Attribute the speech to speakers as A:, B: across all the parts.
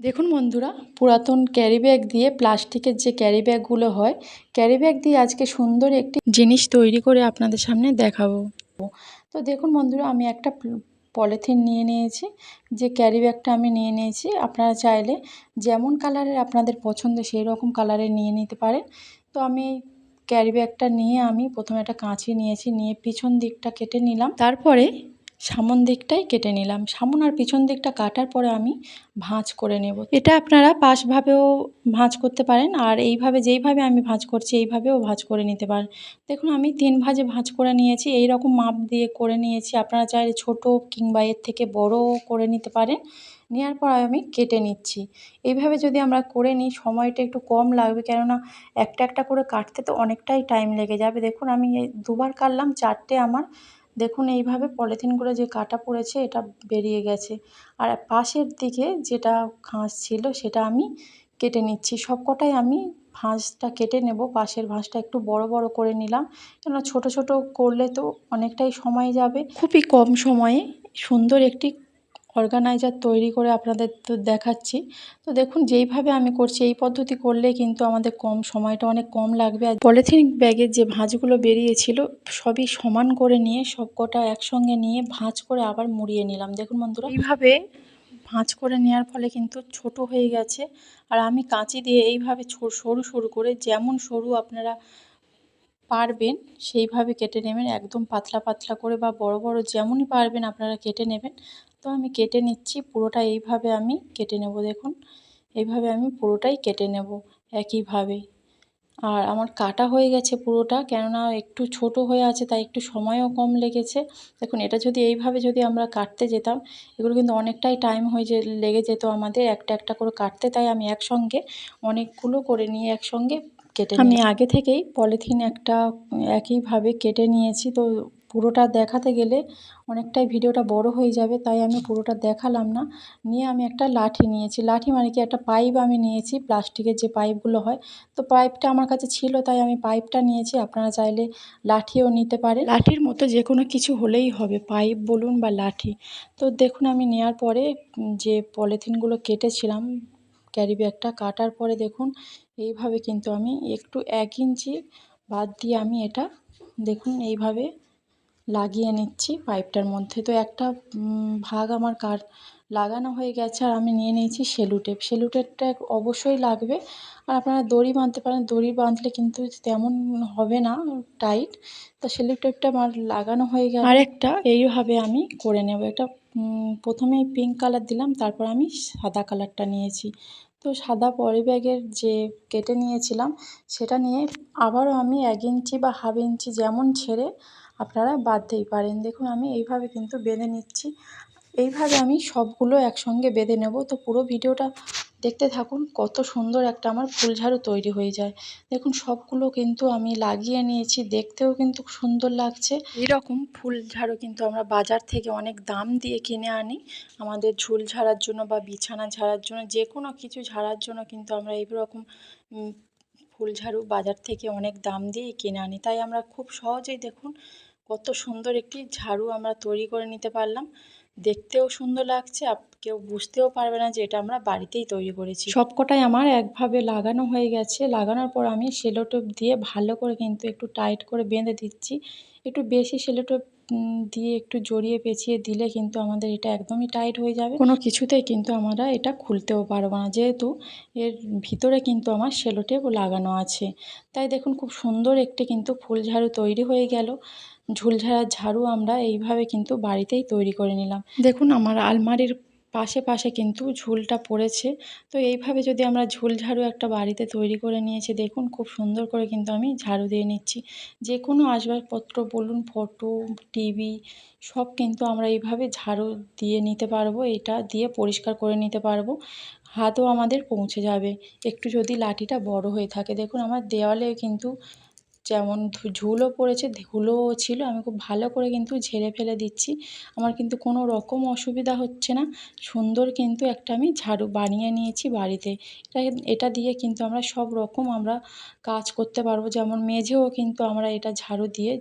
A: দেখুন বন্ধুরা, পুরাতন ক্যারি ব্যাগ দিয়ে প্লাস্টিকের যে ক্যারি ব্যাগগুলো হয়, ক্যারি ব্যাগ দিয়ে আজকে সুন্দর একটি জিনিস তৈরি করে আপনাদের সামনে দেখাবো। তো দেখুন বন্ধুরা, আমি একটা পলিথিন নিয়ে নিয়েছি। যে ক্যারি ব্যাগটা আমি নিয়ে নিয়েছি, আপনারা চাইলে যেমন কালারের আপনাদের পছন্দ সেই রকম কালারের নিয়ে নিতে পারেন। তো আমি ক্যারি ব্যাগটা নিয়ে আমি প্রথমে একটা কাঁচি নিয়েছি, নিয়ে পিছন দিকটা কেটে নিলাম, তারপরে সামন দিকটাই কেটে নিলাম। সামন আর পিছন দিকটা কাটার পরে আমি ভাঁজ করে নেব। এটা আপনারা পাশভাবেও ভাঁজ করতে পারেন, আর এইভাবে যেইভাবে আমি ভাঁজ করছি এইভাবেও ভাঁজ করে নিতে পারেন। দেখুন আমি 3 ভাঁজে ভাঁজ করে নিয়েছি, এই রকম মাপ দিয়ে করে নিয়েছি। আপনারা চাইলে ছোট কিংবা এর থেকে বড়ও করে নিতে পারেন। নেওয়ার পর আমি কেটে নিচ্ছি। এইভাবে যদি আমরা করে নিই সময়টা একটু কম লাগবে, কেননা একটা একটা করে কাটতে তো অনেকটাই টাইম লেগে যাবে। দেখুন আমি এই দুবার কাটলাম, 4টে আমার দেখুন এইভাবে পলিথিনগুলো যে কাটা পড়েছে এটা বেরিয়ে গেছে। আর পাশের দিকে যেটা ভাঁজ ছিল সেটা আমি কেটে নিচ্ছি। সবকটাই আমি ভাঁজটা কেটে নেব। পাশের ভাঁজটা একটু বড় বড় করে নিলাম, কেননা ছোট ছোট করলে তো অনেকটাই সময় যাবে। খুবই কম সময়ে সুন্দর একটি অর্গানাইজার তৈরি করে আপনাদের তো দেখাচ্ছি। তো দেখুন যেইভাবে আমি করছি এই পদ্ধতি করলে কিন্তু আমাদের সময়টা অনেক কম লাগবে। আর পলিথিন ব্যাগের যে ভাঁজগুলো বেরিয়েছিল সবই সমান করে নিয়ে সবকটা একসঙ্গে নিয়ে ভাঁজ করে আবার মুড়িয়ে নিলাম। দেখুন বন্ধুরা, এইভাবে ভাঁজ করে নেওয়ার ফলে কিন্তু ছোট হয়ে গেছে। আর আমি কাঁচি দিয়ে এইভাবে সরু সরু করে, যেমন সরু আপনারা পারবেন সেইভাবে কেটে নেবেন, একদম পাতলা পাতলা করে বা বড় বড় যেমনই পারবেন আপনারা কেটে নেবেন। তো আমি কেটে নিচ্ছি পুরোটা, এইভাবে আমি কেটে নেব। দেখুন এইভাবে আমি পুরোটাই কেটে নেব একইভাবে। আর আমার কাটা হয়ে গেছে পুরোটা, কেননা একটু ছোট হয়ে আছে তাই একটু সময়ও কম লেগেছে। দেখুন এটা যদি এইভাবে যদি আমরা কাটতে যেতাম, এগুলো কিন্তু অনেকটাই টাইম লেগে যেত আমাদের একটা একটা করে কাটতে। তাই আমি একসঙ্গে অনেকগুলো করে নিয়ে একসঙ্গে কেটে আমি আগে থেকেই পলিথিন একটা একইভাবে কেটে নিয়েছি। তো পুরোটা দেখাতে গেলে অনেকটাই ভিডিওটা বড় হয়ে যাবে, তাই আমি পুরোটা দেখালাম না। নিয়ে আমি একটা লাঠি নিয়েছি। লাঠি মানে কি, একটা পাইপ আমি নিয়েছি, প্লাস্টিকের যে পাইপগুলো হয়। তো পাইপটা আমার কাছে ছিল তাই আমি পাইপটা নিয়েছি। আপনারা চাইলে লাঠিও নিতে পারেন, লাঠির মতো যে কোনো কিছু হলেই হবে, পাইপ বলুন বা লাঠি। তো দেখুন আমি নেওয়ার পরে যে পলিথিনগুলো কেটেছিলাম, ক্যারি ব্যাগটা কাটার পরে দেখুন এইভাবে কিন্তু আমি একটু 1 ইঞ্চি বাদ দিয়ে আমি এটা দেখুন এইভাবে লাগিয়ে নিচ্ছি পাইপটার মধ্যে। তো একটা ভাগ আমার লাগানো হয়ে গেছে। আর আমি নিয়ে নিয়েছি সেলো টেপ। সেলো টেপটা অবশ্যই লাগবে। আর আপনারা দড়ি বাঁধতে পারেন, দড়ি বাঁধলে কিন্তু তেমন হবে না টাইট। তো সেলো টেপটা আমার লাগানো হয়ে গেল। আর একটা এইভাবে আমি করে নেব। এটা প্রথমেই পিঙ্ক কালার দিলাম, তারপর আমি সাদা কালারটা নিয়েছি। তো সাদা পলি ব্যাগের যে কেটে নিয়েছিলাম সেটা নিয়ে আবারও আমি 1 ইঞ্চি বা হাফ ইঞ্চি যেমন ছেড়ে আপনারা বাঁধতেই পারেন। দেখুন আমি এইভাবে কিন্তু বেঁধে নিচ্ছি। এইভাবে আমি সবগুলো একসঙ্গে বেঁধে নেব। তো পুরো ভিডিওটা দেখতে থাকুন, কত সুন্দর একটা আমার ফুলঝাড়ু তৈরি হয়ে যায়। দেখুন সবগুলো কিন্তু আমি লাগিয়ে নিয়েছি, দেখতেও কিন্তু সুন্দর লাগছে। এইরকম ফুলঝাড়ু কিন্তু আমরা বাজার থেকে অনেক দাম দিয়ে কিনে আনি আমাদের ঝুল ঝাড়ার জন্য বা বিছানা ঝাড়ার জন্য, যে কোনো কিছু ঝাড়ার জন্য কিন্তু আমরা এইরকম ফুলঝাড়ু বাজার থেকে অনেক দাম দিয়ে কিনে আনি। তাই আমরা খুব সহজেই দেখুন কত সুন্দর একটি ঝাড়ু আমরা তৈরি করে নিতে পারলাম। দেখতেও সুন্দর লাগছে, কেউ বুঝতেও পারবে না যে এটা আমরা বাড়িতেই তৈরি করেছি। সবকটাই আমার একভাবে লাগানো হয়ে গেছে। লাগানোর পর আমি সেলো টেপ দিয়ে ভালো করে কিন্তু একটু টাইট করে বেঁধে দিচ্ছি। একটু বেশি সেলো টেপ দিয়ে একটু জড়িয়ে পেঁচিয়ে দিলে কিন্তু আমাদের এটা একদমই টাইট হয়ে যাবে। কোনো কিছুতেই কিন্তু আমরা এটা খুলতেও পারবো না, যেহেতু এর ভিতরে কিন্তু আমার সেলো টেপ লাগানো আছে। তাই দেখুন খুব সুন্দর একটি কিন্তু ফুলঝাড়ু তৈরি হয়ে গেল। ঝুলঝাড়ার ঝাড়ু আমরা এইভাবে কিন্তু বাড়িতেই তৈরি করে নিলাম। দেখুন আমার আলমারির পাশে পাশে কিন্তু ঝুলটা পড়েছে। তো এইভাবে যদি আমরা ঝুলঝাড়ু একটা বাড়িতে তৈরি করে নিয়েছি, দেখুন খুব সুন্দর করে কিন্তু আমি ঝাড়ু দিয়ে নিচ্ছি। যে কোনো আসবাবপত্র বলুন, ফটো, টিভি সব কিন্তু আমরা এইভাবে ঝাড়ু দিয়ে নিতে পারবো। এটা দিয়ে পরিষ্কার করে নিতে পারবো, হাতও আমাদের পৌঁছে যাবে একটু যদি লাঠিটা বড় হয়ে থাকে। দেখুন আমার দেওয়ালে কিন্তু যেমন ঝুলও পড়েছে, ধুলোও ছিল, আমি খুব ভালো করে কিন্তু ঝেড়ে ফেলে দিচ্ছি। আমার কিন্তু কোনো রকম অসুবিধা হচ্ছে না। সুন্দর কিন্তু একটা আমি ঝাড়ু বানিয়ে নিয়েছি বাড়িতে। এটা দিয়ে কিন্তু আমরা সব রকম আমরা কাজ করতে পারবো, যেমন মেঝেও কিন্তু আমরা এটা ঝাড়ু দিয়ে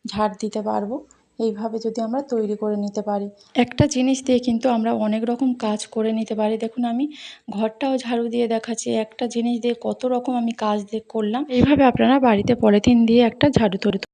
A: ঝাড় দিতে পারবো। এইভাবে যদি আমরা তৈরি করে নিতে পারি, একটা জিনিস দিয়ে কিন্তু আমরা অনেক রকম কাজ করে নিতে পারি। দেখুন আমি ঘরটাও ঝাড়ু দিয়ে দেখাচ্ছি, একটা জিনিস দিয়ে কত রকম আমি কাজ করলাম। এইভাবে আপনারা বাড়িতে পলিথিন দিয়ে একটা ঝাড়ু তৈরি